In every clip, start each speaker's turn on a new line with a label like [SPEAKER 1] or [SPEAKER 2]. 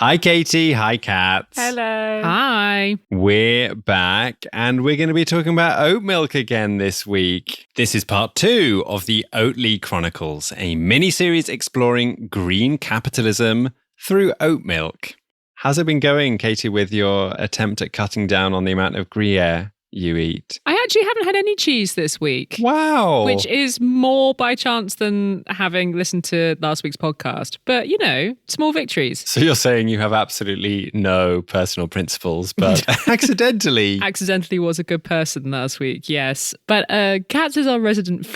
[SPEAKER 1] Hi, Katy. Hi, Katz.
[SPEAKER 2] Hello.
[SPEAKER 3] Hi.
[SPEAKER 1] We're back, and we're going to be talking about oat milk again this week. This is part 2 of the Oatly Chronicles, a mini-series exploring green capitalism through oat milk. How's it been going, Katy, with your attempt at cutting down on the amount of Gruyere you eat?
[SPEAKER 3] I actually haven't had any cheese this week.
[SPEAKER 1] Wow.
[SPEAKER 3] Which is more by chance than having listened to last week's podcast. But, you know, small victories.
[SPEAKER 1] So you're saying you have absolutely no personal principles, but accidentally...
[SPEAKER 3] Accidentally was a good person last week, yes. But Katz is our resident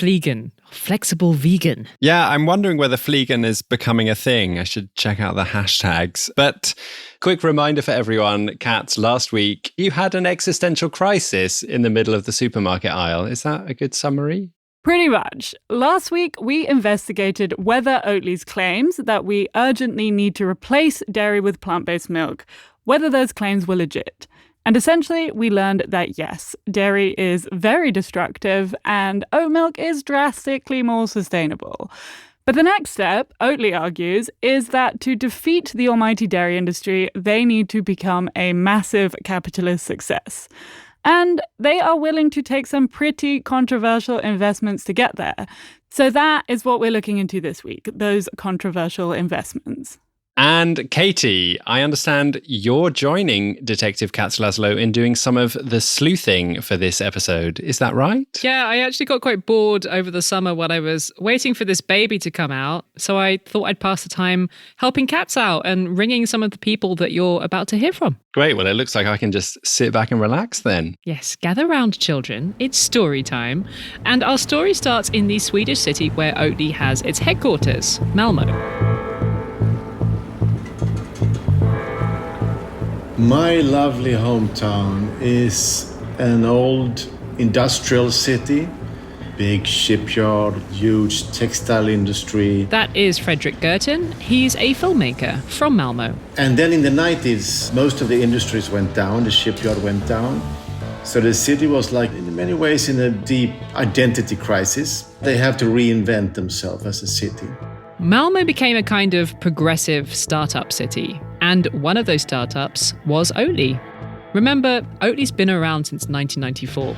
[SPEAKER 3] flexible vegan.
[SPEAKER 1] Yeah, I'm wondering whether fleegan is becoming a thing. I should check out the hashtags. But quick reminder for everyone, Katz, last week you had an existential crisis in the middle of the supermarket aisle. Is that a good summary?
[SPEAKER 2] Pretty much. Last week, we investigated whether Oatly's claims that we urgently need to replace dairy with plant-based milk, whether those claims were legit. And essentially, we learned that yes, dairy is very destructive and oat milk is drastically more sustainable. But the next step, Oatly argues, is that to defeat the almighty dairy industry, they need to become a massive capitalist success. And they are willing to take some pretty controversial investments to get there. So that is what we're looking into this week, those controversial investments.
[SPEAKER 1] And Katy, I understand you're joining Detective Katz Laszlo in doing some of the sleuthing for this episode. Is that right?
[SPEAKER 3] Yeah, I actually got quite bored over the summer when I was waiting for this baby to come out. So I thought I'd pass the time helping Katz out and ringing some of the people that you're about to hear from.
[SPEAKER 1] Great. Well, it looks like I can just sit back and relax then.
[SPEAKER 3] Yes, gather round, children. It's story time. And our story starts in the Swedish city where Oatly has its headquarters, Malmö.
[SPEAKER 4] My lovely hometown is an old industrial city, big shipyard, huge textile industry.
[SPEAKER 3] That is Fredrik Gerten. He's a filmmaker from Malmö.
[SPEAKER 4] And then in the 90s, most of the industries went down, the shipyard went down. So the city was like, in many ways, in a deep identity crisis. They have to reinvent themselves as a city.
[SPEAKER 3] Malmö became a kind of progressive startup city, and one of those startups was Oatly. Remember, Oatly's been around since 1994,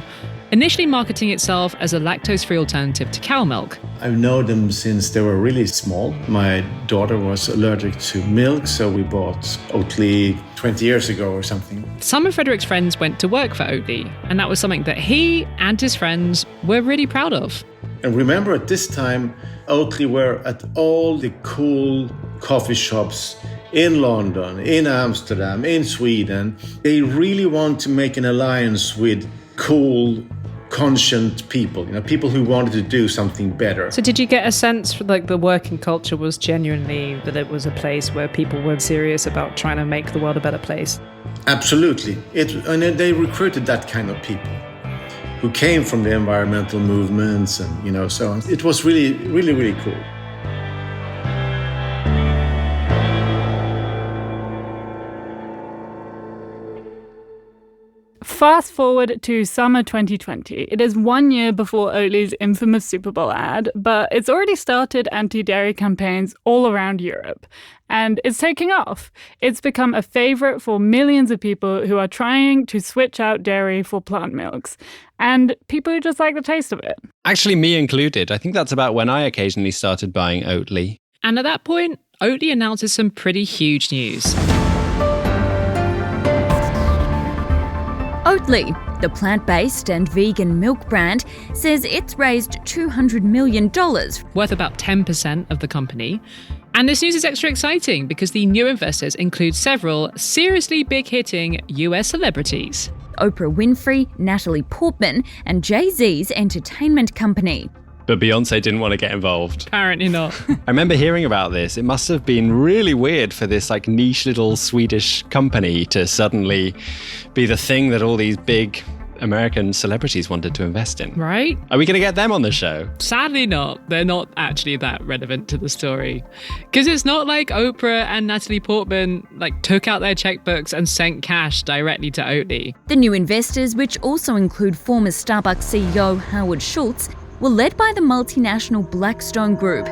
[SPEAKER 3] initially marketing itself as a lactose-free alternative to cow milk.
[SPEAKER 4] I've known them since they were really small. My daughter was allergic to milk, so we bought Oatly 20 years ago or something.
[SPEAKER 3] Some of Fredrik's friends went to work for Oatly, and that was something that he and his friends were really proud of.
[SPEAKER 4] And remember, at this time, Oatly were at all the cool coffee shops in London, in Amsterdam, in Sweden. They really want to make an alliance with cool, conscient people, people who wanted to do something better.
[SPEAKER 5] So did you get a sense like the working culture was genuinely that it was a place where people were serious about trying to make the world a better place?
[SPEAKER 4] Absolutely. And they recruited that kind of people who came from the environmental movements and, so on. It was really, really, really cool.
[SPEAKER 2] Fast forward to summer 2020. It is 1 year before Oatly's infamous Super Bowl ad, but it's already started anti-dairy campaigns all around Europe. And it's taking off. It's become a favorite for millions of people who are trying to switch out dairy for plant milks. And people who just like the taste of it.
[SPEAKER 1] Actually, me included. I think that's about when I occasionally started buying Oatly.
[SPEAKER 3] And at that point, Oatly announces some pretty huge news.
[SPEAKER 6] Oatly, the plant-based and vegan milk brand, says it's raised $200 million.
[SPEAKER 3] Worth about 10% of the company. And this news is extra exciting because the new investors include several seriously big-hitting US celebrities.
[SPEAKER 6] Oprah Winfrey, Natalie Portman, and Jay-Z's entertainment company.
[SPEAKER 1] But Beyonce didn't want to get involved.
[SPEAKER 3] Apparently not.
[SPEAKER 1] I remember hearing about this. It must have been really weird for this niche little Swedish company to suddenly be the thing that all these big American celebrities wanted to invest in.
[SPEAKER 3] Right?
[SPEAKER 1] Are we going to get them on the show?
[SPEAKER 3] Sadly not. They're not actually that relevant to the story. Because it's not like Oprah and Natalie Portman took out their checkbooks and sent cash directly to Oatly.
[SPEAKER 6] The new investors, which also include former Starbucks CEO Howard Schultz, were led by the multinational Blackstone Group.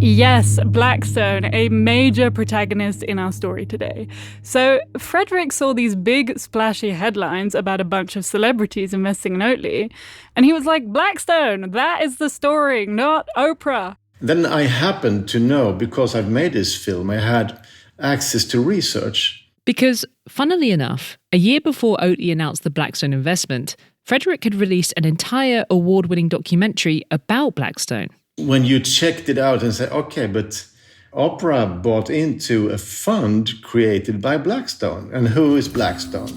[SPEAKER 2] Yes, Blackstone, a major protagonist in our story today. So, Frederick saw these big, splashy headlines about a bunch of celebrities investing in Oatly, and he was like, Blackstone, that is the story, not Oprah.
[SPEAKER 4] Then I happened to know, because I've made this film, I had access to research.
[SPEAKER 3] Because, funnily enough, a year before Oatly announced the Blackstone investment, Frederick had released an entire award-winning documentary about Blackstone.
[SPEAKER 4] When you checked it out and said, okay, but Oprah bought into a fund created by Blackstone. And who is Blackstone?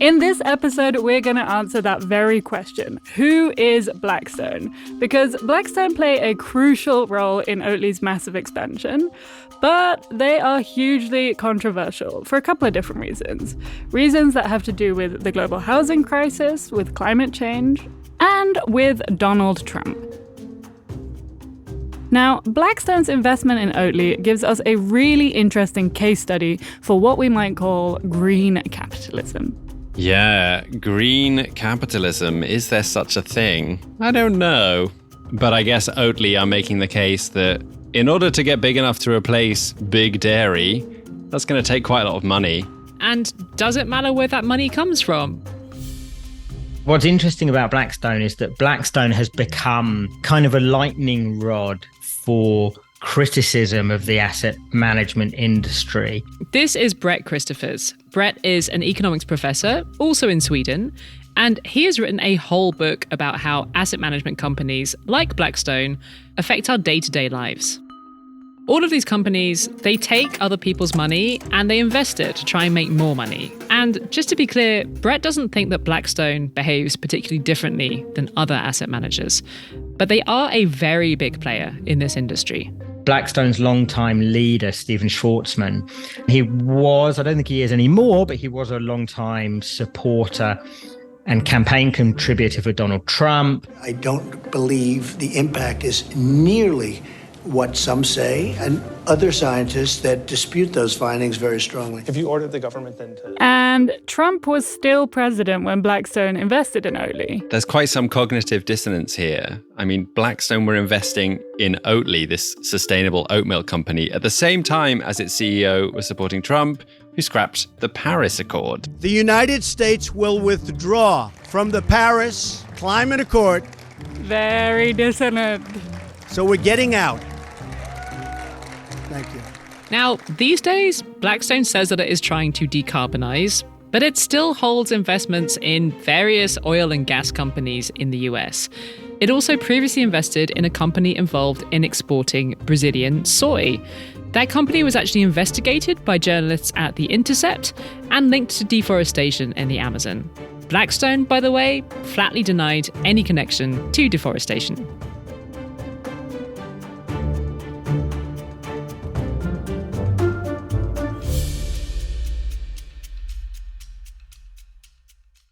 [SPEAKER 2] In this episode, we're going to answer that very question. Who is Blackstone? Because Blackstone play a crucial role in Oatly's massive expansion, but they are hugely controversial for a couple of different reasons. Reasons that have to do with the global housing crisis, with climate change, and with Donald Trump. Now, Blackstone's investment in Oatly gives us a really interesting case study for what we might call green capitalism.
[SPEAKER 1] Yeah, green capitalism. Is there such a thing? I don't know. But I guess Oatly are making the case that in order to get big enough to replace big dairy, that's going to take quite a lot of money.
[SPEAKER 3] And does it matter where that money comes from?
[SPEAKER 7] What's interesting about Blackstone is that Blackstone has become kind of a lightning rod for criticism of the asset management industry.
[SPEAKER 3] This is Brett Christophers. Brett is an economics professor, also in Sweden, and he has written a whole book about how asset management companies like Blackstone affect our day-to-day lives. All of these companies, they take other people's money and they invest it to try and make more money. And just to be clear, Brett doesn't think that Blackstone behaves particularly differently than other asset managers, but they are a very big player in this industry.
[SPEAKER 7] Blackstone's longtime leader, Stephen Schwarzman, he was, I don't think he is anymore, but he was a longtime supporter and campaign contributor for Donald Trump.
[SPEAKER 8] I don't believe the impact is nearly what some say, and other scientists that dispute those findings very strongly.
[SPEAKER 9] Have you ordered the government then to...
[SPEAKER 2] And Trump was still president when Blackstone invested in Oatly.
[SPEAKER 1] There's quite some cognitive dissonance here. I mean, Blackstone were investing in Oatly, this sustainable oat milk company, at the same time as its CEO was supporting Trump, who scrapped the Paris Accord.
[SPEAKER 10] The United States will withdraw from the Paris Climate Accord.
[SPEAKER 2] Very dissonant.
[SPEAKER 10] So we're getting out. Thank you.
[SPEAKER 3] Now, these days, Blackstone says that it is trying to decarbonize, but it still holds investments in various oil and gas companies in the US. It also previously invested in a company involved in exporting Brazilian soy. That company was actually investigated by journalists at The Intercept and linked to deforestation in the Amazon. Blackstone, by the way, flatly denied any connection to deforestation.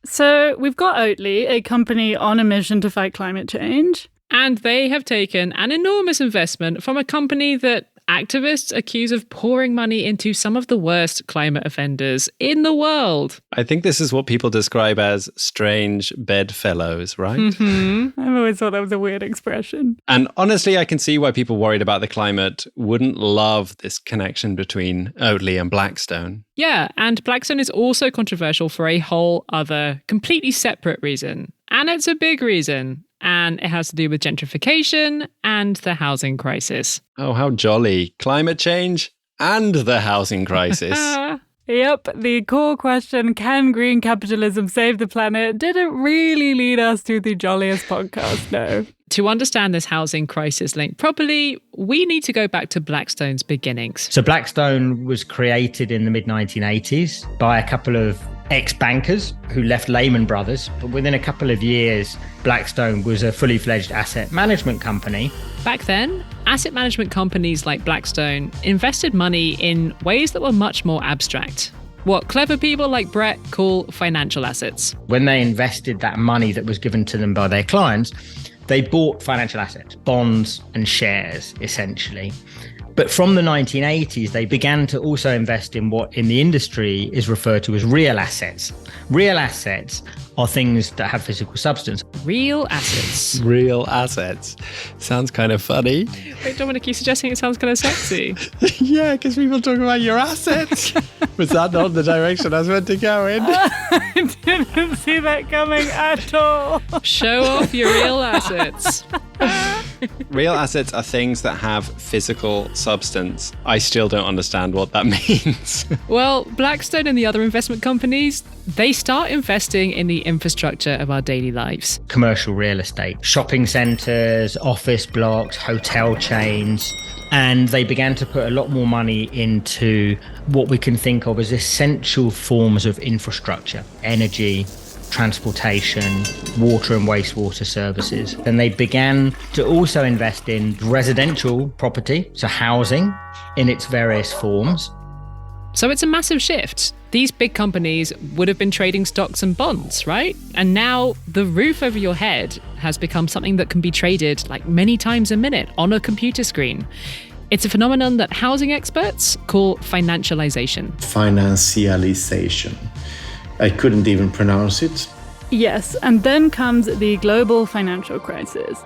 [SPEAKER 2] So we've got Oatly, a company on a mission to fight climate change.
[SPEAKER 3] And they have taken an enormous investment from a company that activists accuse of pouring money into some of the worst climate offenders in the world.
[SPEAKER 1] I think this is what people describe as strange bedfellows, right?
[SPEAKER 2] Mm-hmm. I've always thought that was a weird expression.
[SPEAKER 1] And honestly, I can see why people worried about the climate wouldn't love this connection between Oatly and Blackstone.
[SPEAKER 3] Yeah, and Blackstone is also controversial for a whole other, completely separate reason. And it's a big reason. And it has to do with gentrification and the housing crisis.
[SPEAKER 1] Oh, how jolly. Climate change and the housing crisis.
[SPEAKER 2] Yep, the core question, can green capitalism save the planet, didn't really lead us to the jolliest podcast, no.
[SPEAKER 3] To understand this housing crisis link properly, we need to go back to Blackstone's beginnings.
[SPEAKER 7] So Blackstone was created in the mid-1980s by a couple of ex-bankers who left Lehman Brothers. But within a couple of years, Blackstone was a fully fledged asset management company.
[SPEAKER 3] Back then, asset management companies like Blackstone invested money in ways that were much more abstract. What clever people like Brett call financial assets.
[SPEAKER 7] When they invested that money that was given to them by their clients, they bought financial assets, bonds and shares, essentially. But from the 1980s, they began to also invest in what in the industry is referred to as real assets. Real assets are things that have physical substance.
[SPEAKER 3] Real assets.
[SPEAKER 1] Real assets. Sounds kind of funny.
[SPEAKER 3] Wait, Dominic, you suggesting it sounds kind of sexy?
[SPEAKER 1] Yeah, because people talk about your assets. Was that not the direction I was meant to go in?
[SPEAKER 2] I didn't see that coming at all.
[SPEAKER 3] Show off your real assets.
[SPEAKER 1] Real assets are things that have physical substance. I still don't understand what that means.
[SPEAKER 3] Well, Blackstone and the other investment companies, they start investing in the infrastructure of our daily lives.
[SPEAKER 7] Commercial real estate, shopping centres, office blocks, hotel chains. And they began to put a lot more money into what we can think of as essential forms of infrastructure, energy, transportation, water and wastewater services. And they began to also invest in residential property, so housing in its various forms.
[SPEAKER 3] So it's a massive shift. These big companies would have been trading stocks and bonds, right? And now the roof over your head has become something that can be traded like many times a minute on a computer screen. It's a phenomenon that housing experts call financialization.
[SPEAKER 4] Financialization. I couldn't even pronounce it.
[SPEAKER 2] Yes, and then comes the global financial crisis.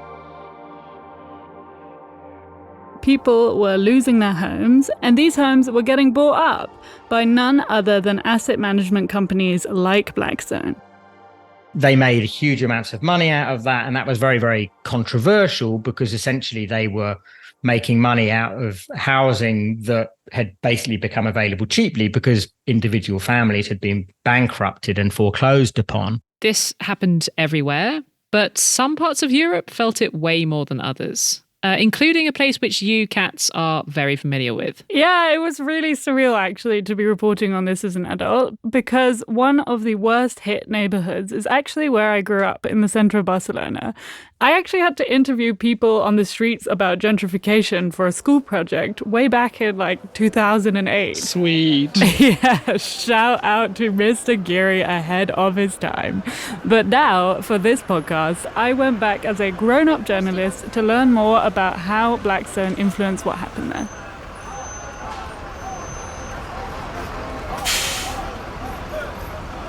[SPEAKER 2] People were losing their homes, and these homes were getting bought up by none other than asset management companies like Blackstone.
[SPEAKER 7] They made huge amounts of money out of that, and that was very, very controversial because essentially they were making money out of housing that had basically become available cheaply because individual families had been bankrupted and foreclosed upon.
[SPEAKER 3] This happened everywhere, but some parts of Europe felt it way more than others, including a place which you, Katz, are very familiar with.
[SPEAKER 2] Yeah, it was really surreal, actually, to be reporting on this as an adult, because one of the worst hit neighborhoods is actually where I grew up, in the center of Barcelona. I actually had to interview people on the streets about gentrification for a school project way back in like 2008.
[SPEAKER 3] Sweet.
[SPEAKER 2] Yeah, shout out to Mr. Geary ahead of his time. But now, for this podcast, I went back as a grown-up journalist to learn more about how Blackstone influenced what happened there.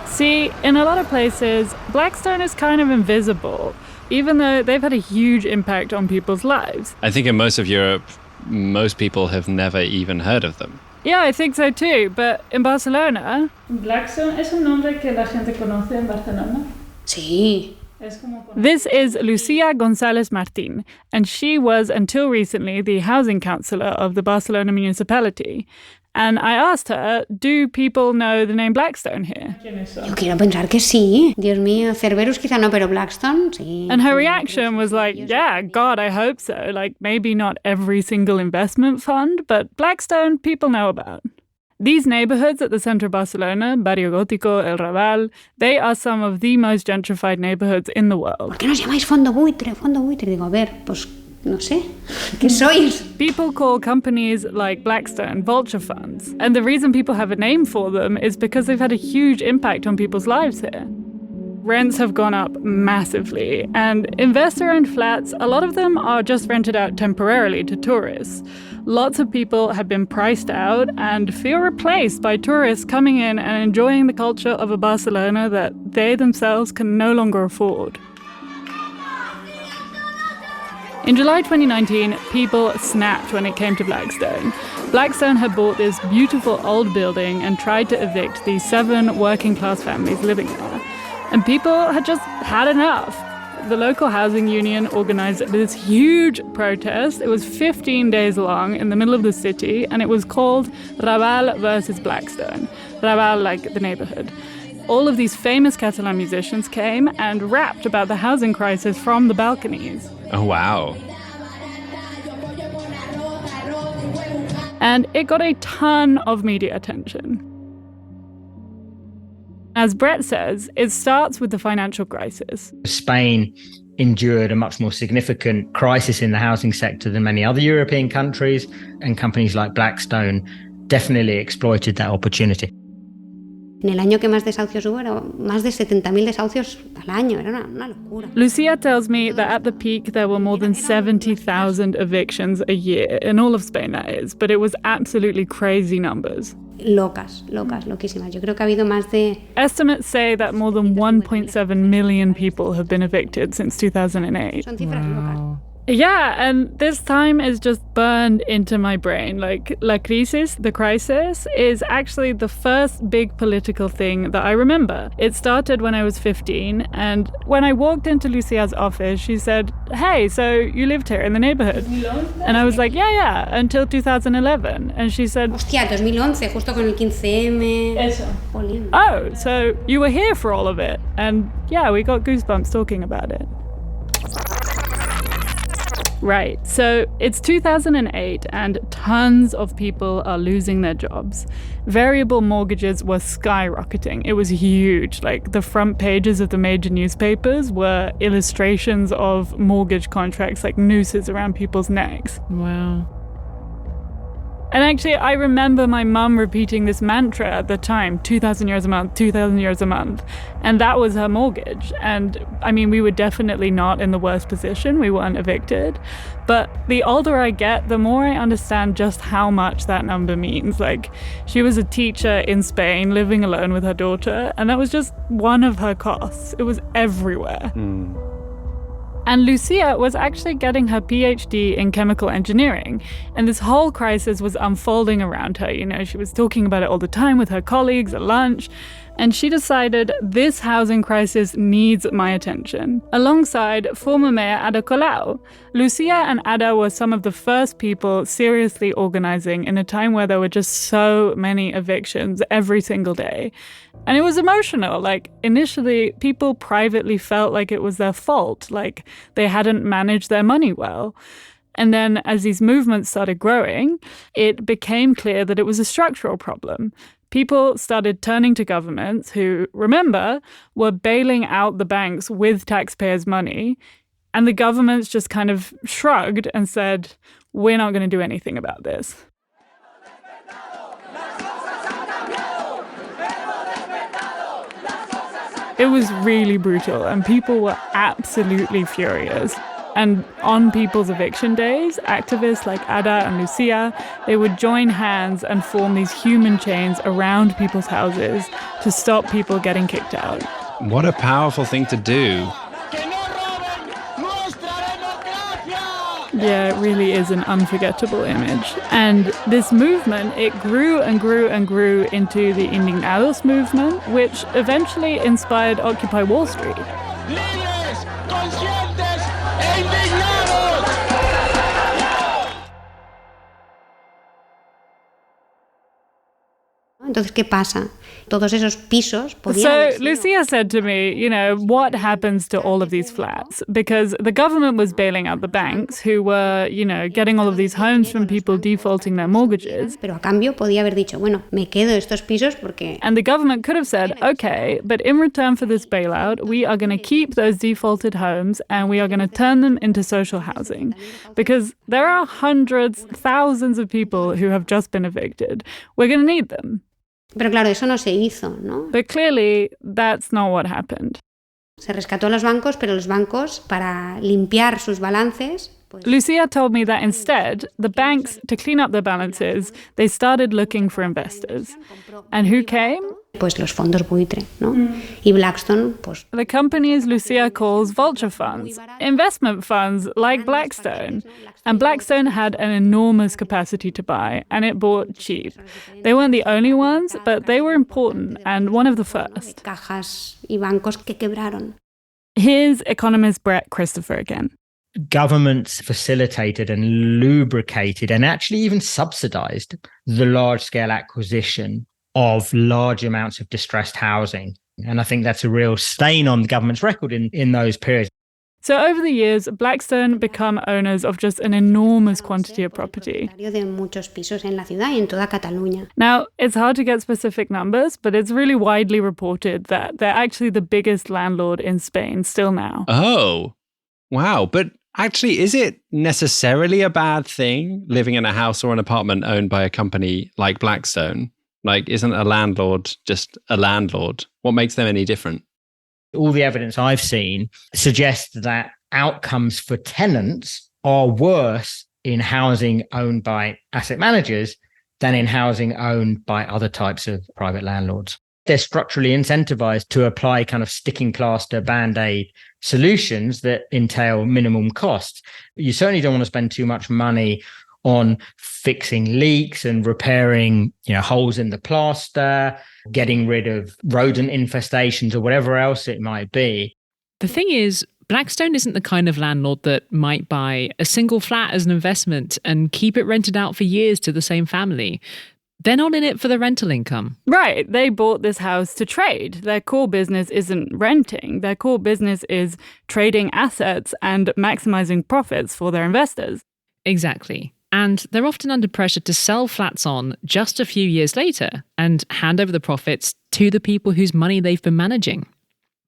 [SPEAKER 2] See, in a lot of places, Blackstone is kind of invisible, even though they've had a huge impact on people's lives.
[SPEAKER 1] I think in most of Europe, most people have never even heard of them.
[SPEAKER 2] Yeah, I think so too. But in Barcelona, Blackstone es un nombre que la gente conoce en Barcelona.
[SPEAKER 9] Sí.
[SPEAKER 2] This is Lucia González Martín, and she was, until recently, the housing councillor of the Barcelona municipality. And I asked her, do people know the name Blackstone here?
[SPEAKER 9] Yo quiero pensar que sí. Dios mío, Cerberus quizá no, pero Blackstone, sí.
[SPEAKER 2] And her reaction was like, yeah, God, I hope so. Like, maybe not every single investment fund, but Blackstone people know about. These neighborhoods at the center of Barcelona, Barrio Gótico, El Raval, they are some of the most gentrified neighborhoods in the world.
[SPEAKER 9] ¿Por qué nos llamáis fondo buitre? Fondo buitre. Digo, a ver, pues no sé. ¿Qué sois?
[SPEAKER 2] People call companies like Blackstone vulture funds. And the reason people have a name for them is because they've had a huge impact on people's lives here. Rents have gone up massively, and investor-owned flats, a lot of them are just rented out temporarily to tourists. Lots of people have been priced out and feel replaced by tourists coming in and enjoying the culture of a Barcelona that they themselves can no longer afford. In July 2019, people snapped when it came to Blackstone. Blackstone had bought this beautiful old building and tried to evict the 7 working-class families living there. And people had just had enough. The local housing union organized this huge protest. It was 15 days long in the middle of the city, and it was called Raval versus Blackstone. Raval, like the neighborhood. All of these famous Catalan musicians came and rapped about the housing crisis from the balconies.
[SPEAKER 1] Oh, wow.
[SPEAKER 2] And it got a ton of media attention. As Brett says, it starts with the financial crisis.
[SPEAKER 7] Spain endured a much more significant crisis in the housing sector than many other European countries, and companies like Blackstone definitely exploited that opportunity.
[SPEAKER 9] En el año que más desahucios hubo, era más de 70.000 desahucios al año. Era una locura.
[SPEAKER 2] Lucia tells me that at the peak there were more than 70,000 evictions a year, in all of Spain that is, but it was absolutely crazy numbers.
[SPEAKER 9] Loquísimas. Yo creo que ha habido más de...
[SPEAKER 2] Estimates say that more than 1.7 million people have been evicted since 2008.
[SPEAKER 9] Son cifras locas.
[SPEAKER 2] Yeah, and this time is just burned into my brain. Like, la crisis, the crisis, is actually the first big political thing that I remember. It started when I was 15, and when I walked into Lucia's office, she said, "Hey, so you lived here in the neighborhood?" And I was like, yeah, until 2011. And she said,
[SPEAKER 9] Hostia, 2011, justo con el 15M.
[SPEAKER 2] Eso.
[SPEAKER 9] Jolín.
[SPEAKER 2] "Oh, so you were here for all of it." And yeah, we got goosebumps talking about it. Right, so it's 2008 and tons of people are losing their jobs. Variable mortgages were skyrocketing. It was huge. Like, the front pages of the major newspapers were illustrations of mortgage contracts like nooses around people's necks.
[SPEAKER 3] Wow.
[SPEAKER 2] And actually, I remember my mum repeating this mantra at the time, 2,000 euros a month, 2,000 euros a month. And that was her mortgage. And I mean, we were definitely not in the worst position. We weren't evicted. But the older I get, the more I understand just how much that number means. Like, she was a teacher in Spain, living alone with her daughter, and that was just one of her costs. It was everywhere. And Lucia was actually getting her PhD in chemical engineering. And this whole crisis was unfolding around her. You know, she was talking about it all the time with her colleagues at lunch. And she decided this housing crisis needs my attention. Alongside former Mayor Ada Colau, Lucia and Ada were some of the first people seriously organizing in a time where there were just so many evictions every single day. And it was emotional. Like, initially, people privately felt like it was their fault, like they hadn't managed their money well. And then as these movements started growing, it became clear that it was a structural problem. People started turning to governments who, remember, were bailing out the banks with taxpayers' money. And the governments just kind of shrugged and said, we're not going to do anything about this. It was really brutal, and people were absolutely furious. And on people's eviction days, activists like Ada and Lucia, they would join hands and form these human chains around people's houses to stop people getting kicked out.
[SPEAKER 1] What a powerful thing to do.
[SPEAKER 2] Yeah, it really is an unforgettable image. And this movement, it grew and grew and grew into the Indignados movement, which eventually inspired Occupy Wall Street.
[SPEAKER 9] Entonces, ¿qué pasa? Todos esos pisos podían
[SPEAKER 2] So
[SPEAKER 9] haber sido.
[SPEAKER 2] Lucia said to me, you know, what happens to all of these flats? Because the government was bailing out the banks who were, you know, getting all of these homes from people defaulting their mortgages.
[SPEAKER 9] Pero a cambio podía haber dicho, bueno, me quedo estos pisos porque...
[SPEAKER 2] And the government could have said, okay, but in return for this bailout, we are going to keep those defaulted homes and we are going to turn them into social housing. Because there are hundreds, thousands of people who have just been evicted. We're going to need them.
[SPEAKER 9] Pero claro, eso no se hizo, ¿no?
[SPEAKER 2] But clearly, that's not what happened.
[SPEAKER 9] Se rescató a los bancos, pero los bancos, para limpiar sus balances... Pues,
[SPEAKER 2] Lucia told me that instead, the banks, to clean up their balances, they started looking for investors. And who came?
[SPEAKER 9] Pues los fondos buitre, ¿no? Y Blackstone, pues...
[SPEAKER 2] The companies Lucia calls vulture funds, investment funds like Blackstone. And Blackstone had an enormous capacity to buy, and it bought cheap. They weren't the only ones, but they were important, and one of the first.
[SPEAKER 9] Cajas y bancos que quebraron.
[SPEAKER 2] Here's economist Brett Christopher again.
[SPEAKER 7] Governments facilitated and lubricated and actually even subsidized the large-scale acquisition of large amounts of distressed housing. And I think that's a real stain on the government's record in those periods.
[SPEAKER 2] So over the years, Blackstone become owners of just an enormous quantity of property.
[SPEAKER 9] De muchos pisos en la ciudad y en toda Cataluña.
[SPEAKER 2] Now, it's hard to get specific numbers, but it's really widely reported that they're actually the biggest landlord in Spain still now.
[SPEAKER 1] Oh, wow. But actually, is it necessarily a bad thing living in a house or an apartment owned by a company like Blackstone? Like, isn't a landlord just a landlord? What makes them any different?
[SPEAKER 7] All the evidence I've seen suggests that outcomes for tenants are worse in housing owned by asset managers than in housing owned by other types of private landlords. They're structurally incentivized to apply kind of sticking plaster Band-Aid solutions that entail minimum costs. You certainly don't want to spend too much money on fixing leaks and repairing, holes in the plaster, getting rid of rodent infestations or whatever else it might be.
[SPEAKER 3] The thing is, Blackstone isn't the kind of landlord that might buy a single flat as an investment and keep it rented out for years to the same family. They're not in it for the rental income.
[SPEAKER 2] Right. They bought this house to trade. Their core business isn't renting. Their core business is trading assets and maximizing profits for their investors.
[SPEAKER 3] Exactly. And they're often under pressure to sell flats on just a few years later and hand over the profits to the people whose money they've been managing.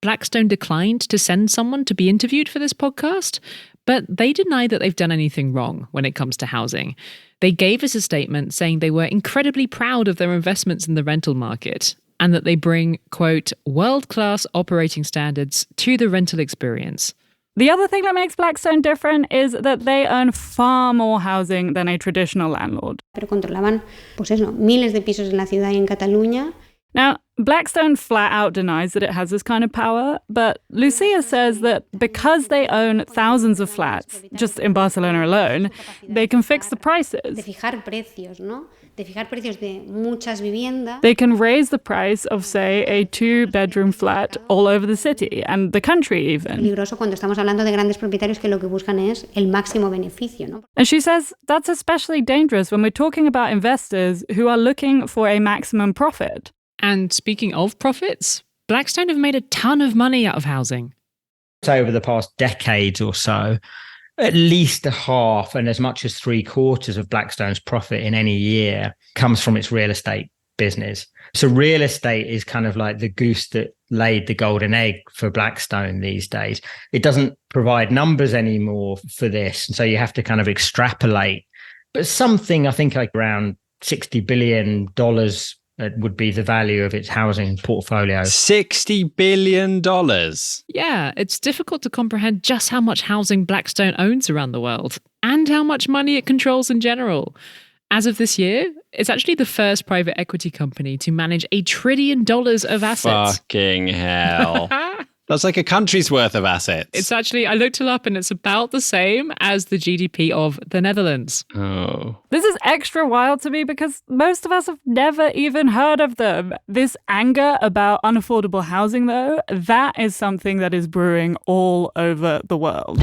[SPEAKER 3] Blackstone declined to send someone to be interviewed for this podcast, but they deny that they've done anything wrong when it comes to housing. They gave us a statement saying they were incredibly proud of their investments in the rental market and that they bring, quote, world-class operating standards to the rental experience.
[SPEAKER 2] The other thing that makes Blackstone different is that they own far more housing than a traditional landlord.
[SPEAKER 9] Pero controlaban, miles de pisos en la ciudad y en Cataluña.
[SPEAKER 2] Now, Blackstone flat out denies that it has this kind of power, but Lucia says that because they own thousands of flats, just in Barcelona alone, they can fix the prices.
[SPEAKER 9] De fijar precios, ¿no? De fijar precios de muchas viviendas.
[SPEAKER 2] They can raise the price of, say, a 2-bedroom flat all over the city and the country even.
[SPEAKER 9] Peligroso cuando estamos hablando de grandes propietarios que lo que buscan es el máximo beneficio, ¿no?
[SPEAKER 2] And she says that's especially dangerous when we're talking about investors who are looking for a maximum profit.
[SPEAKER 3] And speaking of profits, Blackstone have made a ton of money out of housing.
[SPEAKER 7] So over the past decades or so, at least a half and as much as 3/4 of Blackstone's profit in any year comes from its real estate business. So real estate is kind of like the goose that laid the golden egg for Blackstone these days. It doesn't provide numbers anymore for this. And so you have to kind of extrapolate. But something, I think, like around $60 billion would be the value of its housing portfolio.
[SPEAKER 1] $60 billion?
[SPEAKER 3] Yeah, it's difficult to comprehend just how much housing Blackstone owns around the world and how much money it controls in general. As of this year, it's actually the first private equity company to manage $1 trillion of assets.
[SPEAKER 1] Fucking hell. That's like a country's worth of assets.
[SPEAKER 3] It's actually, I looked it up and it's about the same as the GDP of the Netherlands.
[SPEAKER 1] Oh.
[SPEAKER 2] This is extra wild to me because most of us have never even heard of them. This anger about unaffordable housing, though, that is something that is brewing all over the world.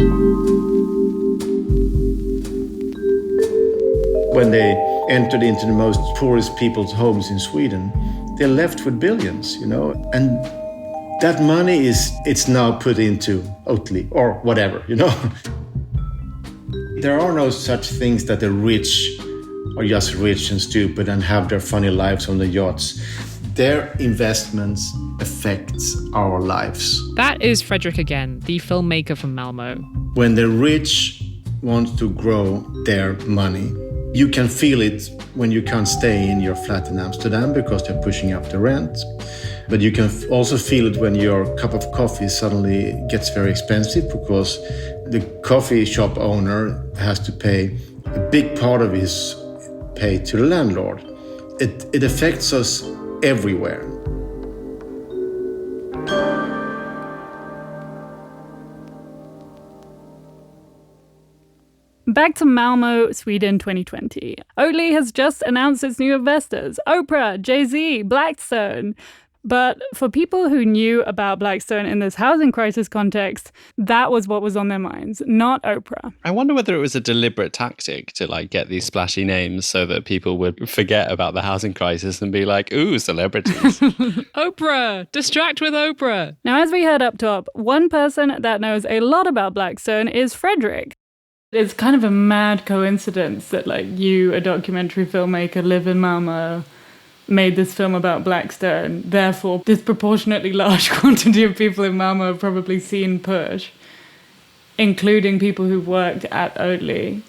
[SPEAKER 4] When they entered into the most poorest people's homes in Sweden, they're left with billions, and that money it's now put into Oatly or whatever, There are no such things that the rich are just rich and stupid and have their funny lives on the yachts. Their investments affects our lives.
[SPEAKER 3] That is Fredrik again, the filmmaker from Malmö.
[SPEAKER 4] When the rich want to grow their money, you can feel it when you can't stay in your flat in Amsterdam because they're pushing up the rent. But you can also feel it when your cup of coffee suddenly gets very expensive because the coffee shop owner has to pay a big part of his pay to the landlord. It affects us everywhere.
[SPEAKER 2] Back to Malmö, Sweden 2020. Oatly has just announced its new investors, Oprah, Jay-Z, Blackstone. But for people who knew about Blackstone in this housing crisis context, that was what was on their minds, not Oprah.
[SPEAKER 1] I wonder whether it was a deliberate tactic to get these splashy names so that people would forget about the housing crisis and be like, ooh, celebrities.
[SPEAKER 3] Oprah! Distract with Oprah!
[SPEAKER 2] Now, as we heard up top, one person that knows a lot about Blackstone is Fredrik. It's kind of a mad coincidence that you, a documentary filmmaker, live in Malmö, made this film about Blackstone. Therefore, disproportionately large quantity of people in Malmö have probably seen Push, including people who worked at Oatly.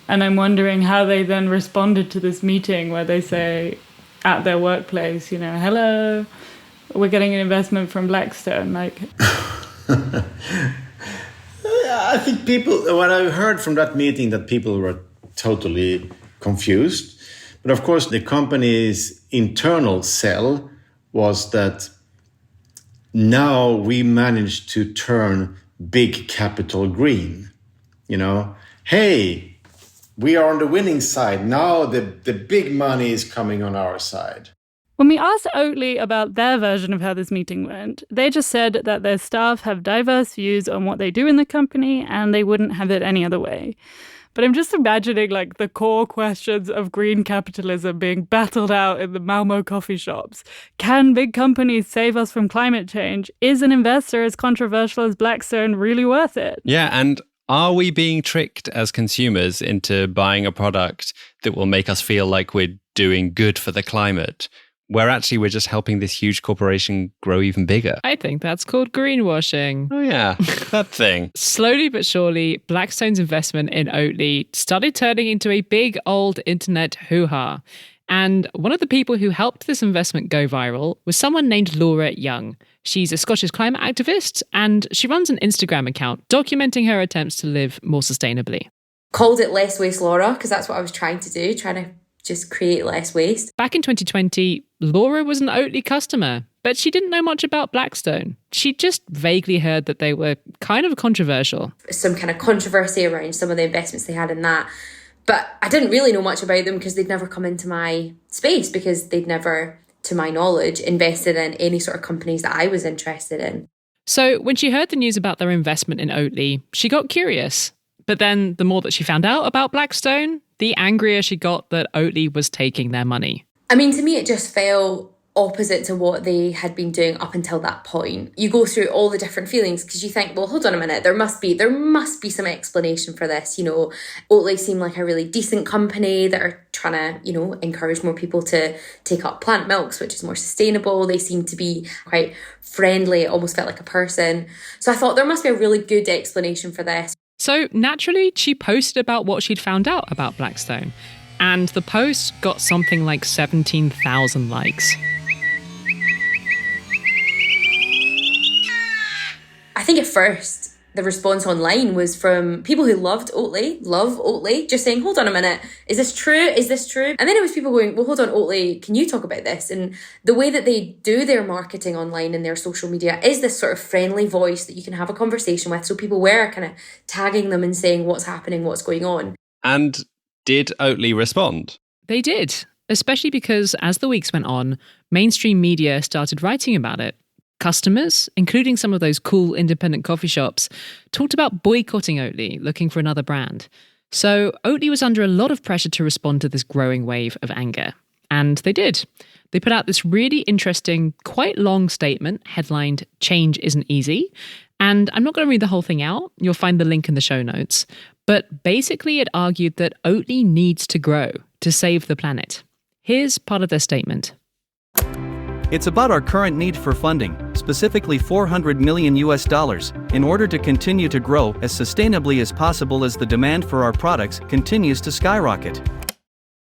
[SPEAKER 2] And I'm wondering how they then responded to this meeting where they say, at their workplace, hello, we're getting an investment from Blackstone.
[SPEAKER 4] I think what I heard from that meeting, that people were totally confused. But of course, the company's internal sell was that now we managed to turn big capital green. Hey, we are on the winning side. Now the big money is coming on our side.
[SPEAKER 2] When we asked Oatly about their version of how this meeting went, they just said that their staff have diverse views on what they do in the company and they wouldn't have it any other way. But I'm just imagining the core questions of green capitalism being battled out in the Malmö coffee shops. Can big companies save us from climate change? Is an investor as controversial as Blackstone really worth it?
[SPEAKER 1] Yeah, and are we being tricked as consumers into buying a product that will make us feel like we're doing good for the climate, where actually we're just helping this huge corporation grow even bigger?
[SPEAKER 3] I think that's called greenwashing.
[SPEAKER 1] Oh yeah, that thing.
[SPEAKER 3] Slowly but surely, Blackstone's investment in Oatly started turning into a big old internet hoo-ha. And one of the people who helped this investment go viral was someone named Laura Young. She's a Scottish climate activist, and she runs an Instagram account documenting her attempts to live more sustainably.
[SPEAKER 11] Called it Less Waste Laura, because that's what I was trying to do, trying to just create less waste.
[SPEAKER 3] Back in 2020, Laura was an Oatly customer, but she didn't know much about Blackstone. She just vaguely heard that they were kind of controversial.
[SPEAKER 11] Some kind of controversy around some of the investments they had in that. But I didn't really know much about them because they'd never come into my space, because they'd never, to my knowledge, invested in any sort of companies that I was interested in.
[SPEAKER 3] So when she heard the news about their investment in Oatly, she got curious. But then the more that she found out about Blackstone, the angrier she got that Oatly was taking their money.
[SPEAKER 11] I mean, to me, it just felt opposite to what they had been doing up until that point. You go through all the different feelings because you think, well, hold on a minute, there must be some explanation for this. Oatly seem like a really decent company that are trying to, encourage more people to take up plant milks, which is more sustainable. They seem to be quite friendly. It almost felt like a person. So I thought there must be a really good explanation for this.
[SPEAKER 3] So naturally, she posted about what she'd found out about Blackstone. And the post got something like 17,000 likes.
[SPEAKER 11] I think at first, the response online was from people who love Oatly, just saying, hold on a minute, is this true? Is this true? And then it was people going, well, hold on, Oatly, can you talk about this? And the way that they do their marketing online and their social media is this sort of friendly voice that you can have a conversation with. So people were kind of tagging them and saying what's happening, what's going on.
[SPEAKER 1] And did Oatly respond?
[SPEAKER 3] They did, especially because as the weeks went on, mainstream media started writing about it. Customers, including some of those cool independent coffee shops, talked about boycotting Oatly, looking for another brand. So Oatly was under a lot of pressure to respond to this growing wave of anger. And they did. They put out this really interesting, quite long statement headlined, "Change Isn't Easy." And I'm not going to read the whole thing out. You'll find the link in the show notes. But basically it argued that Oatly needs to grow to save the planet. Here's part of their statement.
[SPEAKER 12] It's about our current need for funding, specifically $400 million in order to continue to grow as sustainably as possible as the demand for our products continues to skyrocket.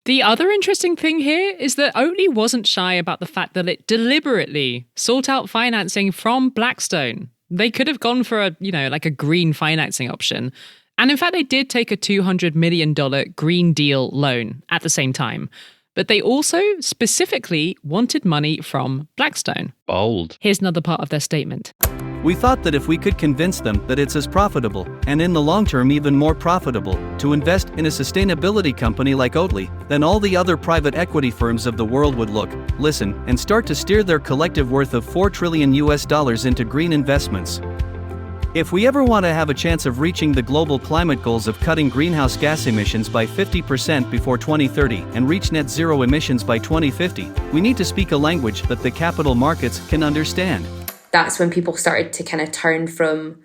[SPEAKER 3] The other interesting thing here is that Oatly wasn't shy about the fact that it deliberately sought out financing from Blackstone. They could have gone for a green financing option. And in fact, they did take a $200 million Green Deal loan at the same time. But they also specifically wanted money from Blackstone.
[SPEAKER 1] Bold.
[SPEAKER 3] Here's another part of their statement.
[SPEAKER 12] We thought that if we could convince them that it's as profitable, and in the long term even more profitable, to invest in a sustainability company like Oatly, then all the other private equity firms of the world would look, listen, and start to steer their collective worth of $4 trillion into green investments. If we ever want to have a chance of reaching the global climate goals of cutting greenhouse gas emissions by 50% before 2030 and reach net zero emissions by 2050, we need to speak a language that the capital markets can understand.
[SPEAKER 11] That's when people started to kind of turn from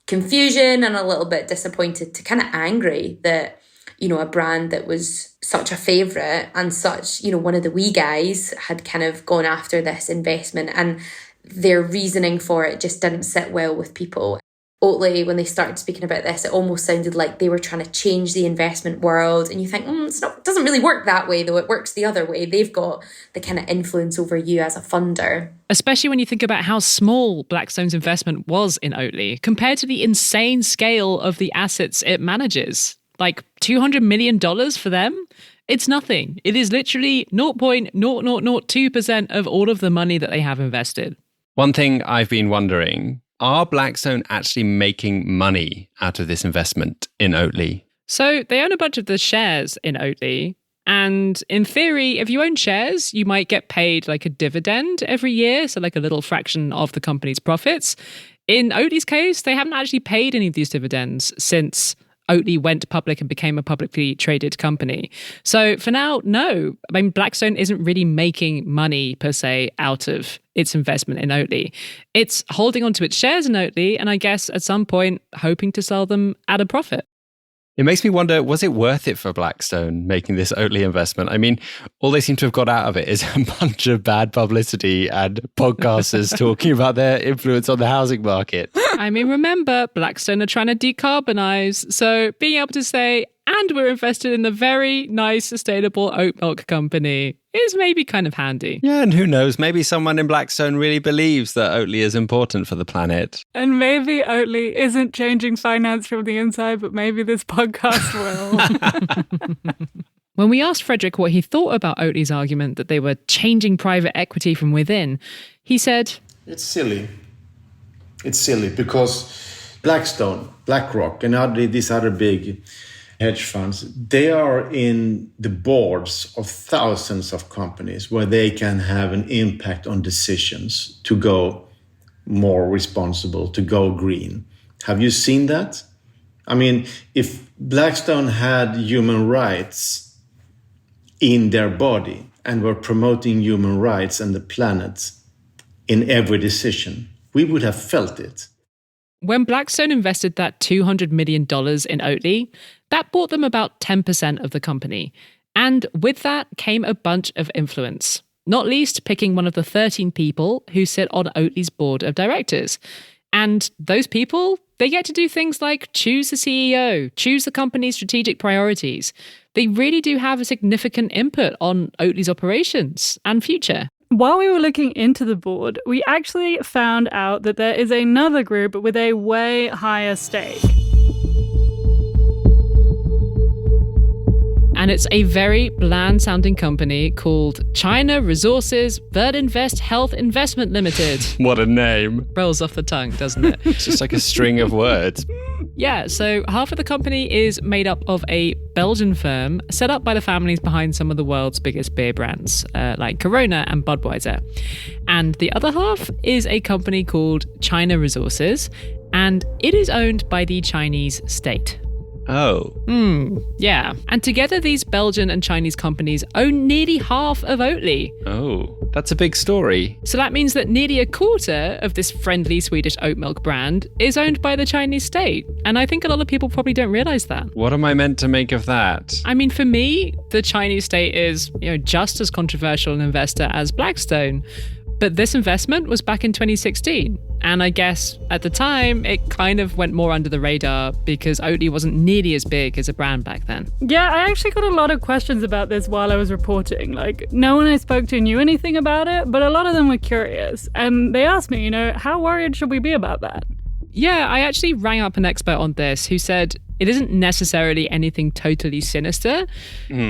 [SPEAKER 11] confusion and a little bit disappointed to kind of angry that, a brand that was such a favourite and such, one of the wee guys had kind of gone after this investment, and their reasoning for it just didn't sit well with people. Oatly, when they started speaking about this, it almost sounded like they were trying to change the investment world. And you think, it doesn't really work that way, though. It works the other way. They've got the kind of influence over you as a funder.
[SPEAKER 3] Especially when you think about how small Blackstone's investment was in Oatly compared to the insane scale of the assets it manages. Like $200 million for them? It's nothing. It is literally 0.0002% of all of the money that they have invested.
[SPEAKER 1] One thing I've been wondering, are Blackstone actually making money out of this investment in Oatly?
[SPEAKER 3] So they own a bunch of the shares in Oatly. And in theory, if you own shares, you might get paid like a dividend every year. So like a little fraction of the company's profits. In Oatly's case, they haven't actually paid any of these dividends since Oatly went public and became a publicly traded company. So for now, no. I mean, Blackstone isn't really making money per se out of its investment in Oatly. It's holding onto its shares in Oatly and I guess at some point hoping to sell them at a profit.
[SPEAKER 1] It makes me wonder, was it worth it for Blackstone making this Oatly investment? I mean, all they seem to have got out of it is a bunch of bad publicity and podcasters talking about their influence on the housing market.
[SPEAKER 3] I mean, remember, Blackstone are trying to decarbonize. So being able to say, and we're invested in a very nice, sustainable oat milk company is maybe kind of handy.
[SPEAKER 1] Yeah, and who knows, maybe someone in Blackstone really believes that Oatly is important for the planet.
[SPEAKER 2] And maybe Oatly isn't changing finance from the inside, but maybe this podcast will.
[SPEAKER 3] When we asked Frederick what he thought about Oatly's argument that they were changing private equity from within, he said,
[SPEAKER 4] It's silly. It's silly because Blackstone, BlackRock, and these other big hedge funds, they are in the boards of thousands of companies where they can have an impact on decisions to go more responsible, to go green. Have you seen that? I mean, if Blackstone had human rights in their body and were promoting human rights and the planet in every decision, we would have felt it.
[SPEAKER 3] When Blackstone invested that $200 million in Oatly, that bought them about 10% of the company. And with that came a bunch of influence, not least picking one of the 13 people who sit on Oatly's board of directors. And those people, they get to do things like choose the CEO, choose the company's strategic priorities. They really do have a significant input on Oatly's operations and future.
[SPEAKER 2] While we were looking into the board, we actually found out that there is another group with a way higher stake.
[SPEAKER 3] And it's a very bland-sounding company called China Resources Verdinvest Health Investment Limited.
[SPEAKER 1] What a name.
[SPEAKER 3] Rolls off the tongue, doesn't it?
[SPEAKER 1] It's just like a string of words.
[SPEAKER 3] Yeah, so half of the company is made up of a Belgian firm set up by the families behind some of the world's biggest beer brands, like Corona and Budweiser. And the other half is a company called China Resources, and it is owned by the Chinese state.
[SPEAKER 1] Oh.
[SPEAKER 3] Yeah. And together these Belgian and Chinese companies own nearly half of Oatly.
[SPEAKER 1] Oh, that's a big story.
[SPEAKER 3] So that means that nearly a quarter of this friendly Swedish oat milk brand is owned by the Chinese state. And I think a lot of people probably don't realize that.
[SPEAKER 1] What am I meant to make of that?
[SPEAKER 3] I mean, for me, the Chinese state is, just as controversial an investor as Blackstone. But this investment was back in 2016. And I guess at the time, it kind of went more under the radar because Oatly wasn't nearly as big as a brand back then.
[SPEAKER 2] Yeah, I actually got a lot of questions about this while I was reporting. Like, no one I spoke to knew anything about it, but a lot of them were curious. And they asked me, how worried should we be about that?
[SPEAKER 3] Yeah, I actually rang up an expert on this who said it isn't necessarily anything totally sinister.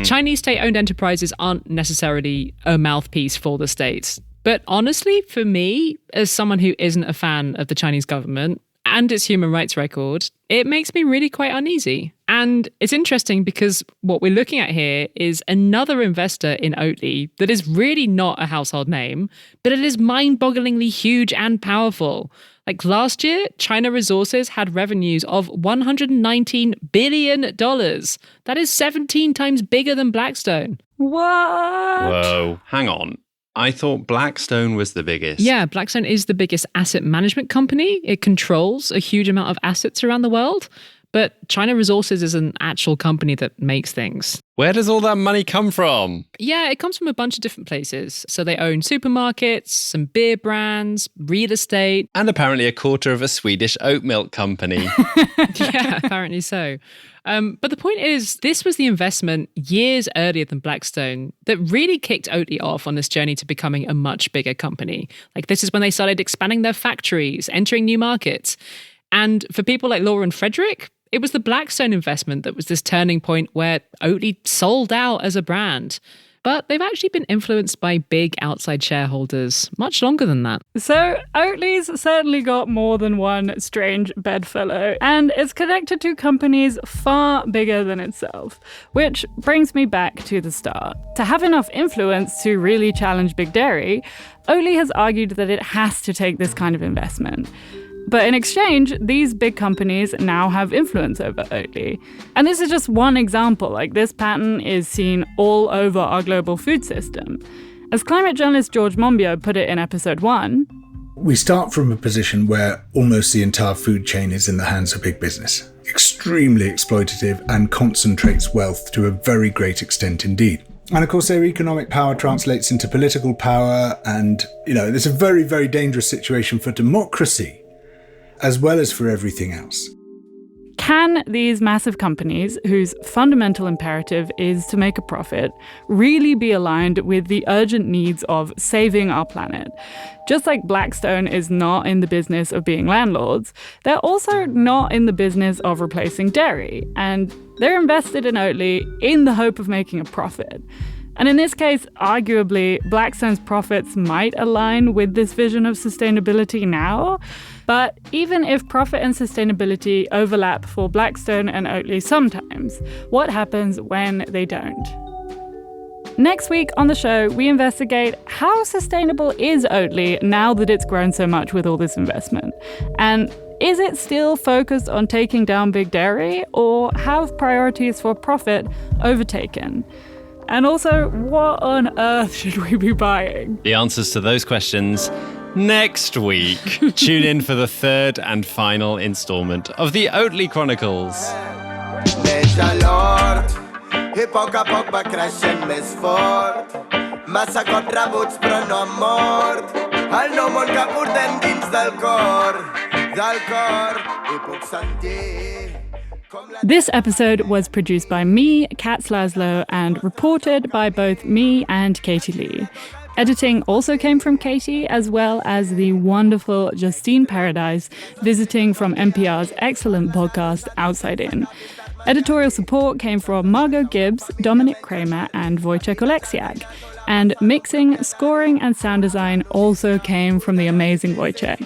[SPEAKER 3] Chinese state-owned enterprises aren't necessarily a mouthpiece for the state. But honestly, for me, as someone who isn't a fan of the Chinese government and its human rights record, it makes me really quite uneasy. And it's interesting because what we're looking at here is another investor in Oatly that is really not a household name, but it is mind-bogglingly huge and powerful. Like last year, China Resources had revenues of $119 billion. That is 17 times bigger than Blackstone.
[SPEAKER 2] What?
[SPEAKER 1] Whoa, hang on. I thought Blackstone was the biggest.
[SPEAKER 3] Yeah, Blackstone is the biggest asset management company. It controls a huge amount of assets around the world. But China Resources is an actual company that makes things.
[SPEAKER 1] Where does all that money come from?
[SPEAKER 3] Yeah, it comes from a bunch of different places. So they own supermarkets, some beer brands, real estate.
[SPEAKER 1] And apparently a quarter of a Swedish oat milk company.
[SPEAKER 3] Yeah, apparently so. But the point is, this was the investment years earlier than Blackstone that really kicked Oatly off on this journey to becoming a much bigger company. Like, this is when they started expanding their factories, entering new markets. And for people like Laura and Frederick, it was the Blackstone investment that was this turning point where Oatly sold out as a brand. But they've actually been influenced by big outside shareholders much longer than that.
[SPEAKER 2] So Oatly's certainly got more than one strange bedfellow, and it's connected to companies far bigger than itself. Which brings me back to the start. To have enough influence to really challenge big dairy, Oatly has argued that it has to take this kind of investment. But in exchange, these big companies now have influence over Oatly. And this is just one example. Like, this pattern is seen all over our global food system. As climate journalist George Monbiot put it in episode 1,
[SPEAKER 13] we start from a position where almost the entire food chain is in the hands of big business. Extremely exploitative and concentrates wealth to a very great extent indeed. And of course, their economic power translates into political power. And, it's a very, very dangerous situation for democracy, as well as for everything else.
[SPEAKER 2] Can these massive companies, whose fundamental imperative is to make a profit, really be aligned with the urgent needs of saving our planet? Just like Blackstone is not in the business of being landlords, they're also not in the business of replacing dairy, and they're invested in Oatly in the hope of making a profit. And in this case, arguably, Blackstone's profits might align with this vision of sustainability now. But even if profit and sustainability overlap for Blackstone and Oatly sometimes, what happens when they don't? Next week on the show, we investigate how sustainable is Oatly now that it's grown so much with all this investment? And is it still focused on taking down big dairy, or have priorities for profit overtaken? And also, what on earth should we be buying?
[SPEAKER 1] The answers to those questions next week. Tune in for the third and final installment of the Oatly Chronicles.
[SPEAKER 2] This episode was produced by me, Katz Laszlo, and reported by both me and Katy Lee. Editing also came from Katy, as well as the wonderful Justine Paradis, visiting from NPR's excellent podcast, Outside In. Editorial support came from Margot Gibbs, Dominic Kraemer, and Wojciech Oleksiak. And mixing, scoring, and sound design also came from the amazing Wojciech.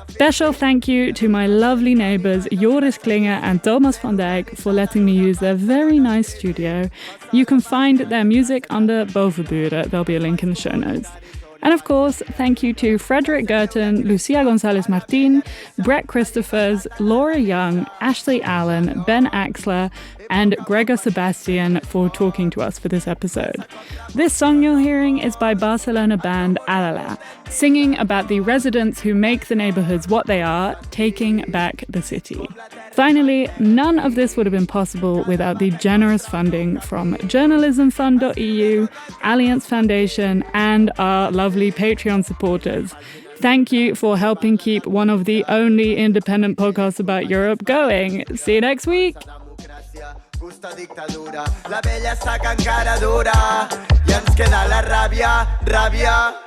[SPEAKER 2] Special thank you to my lovely neighbours Joris Klinger and Thomas van Dijk for letting me use their very nice studio. You can find their music under Bovenburen. There'll be a link in the show notes. And of course, thank you to Frederick Gerten, Lucia Gonzalez-Martin, Brett Christophers, Laura Young, Ashley Allen, Ben Axler, and Gregor Sebastian for talking to us for this episode. This song you're hearing is by Barcelona band Alala, singing about the residents who make the neighborhoods what they are, taking back the city. Finally, none of this would have been possible without the generous funding from Journalismfund Allianz Foundation, and our lovely Patreon supporters. Thank you for helping keep one of the only independent podcasts about Europe going. See you next week. Gusta dictadura, la bella sta can cara dura, i ens queda la ràbia, ràbia.